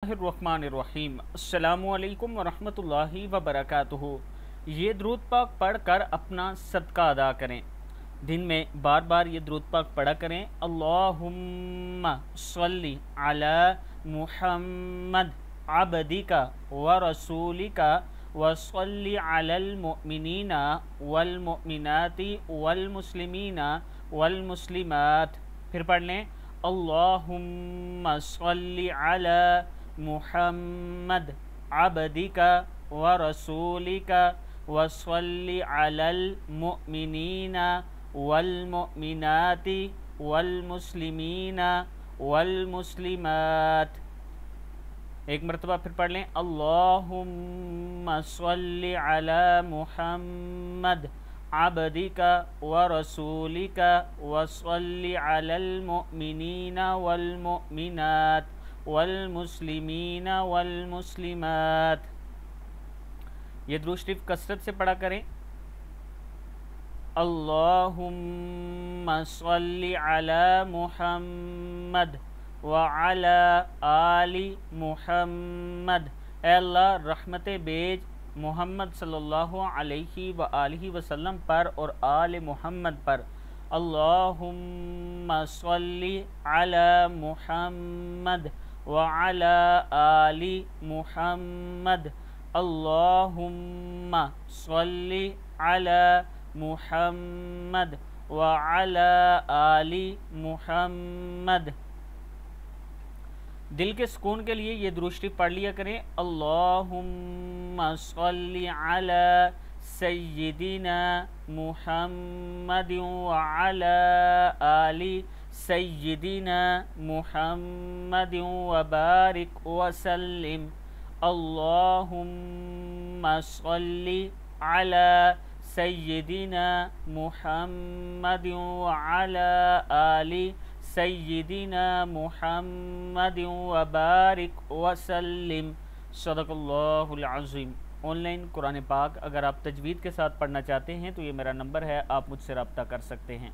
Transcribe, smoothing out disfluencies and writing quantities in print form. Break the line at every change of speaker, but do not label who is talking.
बिस्मिल्लाहिर्रहमानिर्रहीम। अस्सलामुअलैकुम वरहमतुल्लाहि वबरकातुहू। ये दुरूद पाक पढ़ कर अपना सदका अदा करें। दिन में बार बार ये दुरूद पाक पढ़ा करें। अल्लाहुम्मा सल्ली अला मुहम्मद अब्दिका व रसूलिका व सल्ली अलल मुमिनीना वल मुमिनाति वल मुस्लिमीना वल मुस्लिमात। फिर पढ़ लें, अल्लाहुम्मा सल्ली अला मुहम्मद अब्दिका व रसूलिका व सल्ली अलल मुमिनीना वल मुमिनाति वल मुस्लिमीना वल मुस्लिमात। एक मरतबा फिर पढ़ लें, अल्लाहुम्मा सल्ली अला मुहम्मद अब्दिका व रसूलिका व सल्ली अलल मुमिनीना वल मुमिनात वल मुस्लिमीना वल मुस्लिमात। ये दुरूद शरीफ कसरत से पढ़ा करें। अल्लाहुम्मा सल्ली अला मुहम्मद व अला आलि मुहम्मद। ऐ अल्लाह रहमत बेज मुहम्मद सल्लल्लाहु अलैहि व आलिहि वसल्लम पर और आल मुहम्मद पर। अल्लाहुम्मा सल्ली अला मुहम्मद व अला आलि मुहम्मद। अल्लाहुम्मा सल्ली अला मुहम्मद व अला आलि मुहम्मद। दिल के सुकून के लिए ये दुरूद शरीफ पढ़ लिया करें। अल्लाहुम्मा सल्ली अला सय्यिदिना मुहम्मदिन व अला आलि सय्यिदिना मुहम्मदिन व बारिक व सल्लिम। अल्लाहुम्मा सल्ली अला सय्यिदिना मुहम्मदिन व अला आलि सय्यिदिना मुहम्मदिन व बारिक व सल्लिम। सदक़ल्लाहुल अज़ीम। ऑनलाइन कुरान पाक अगर आप तजवीद के साथ पढ़ना चाहते हैं तो ये मेरा नंबर है, आप मुझसे रब्ता कर सकते हैं।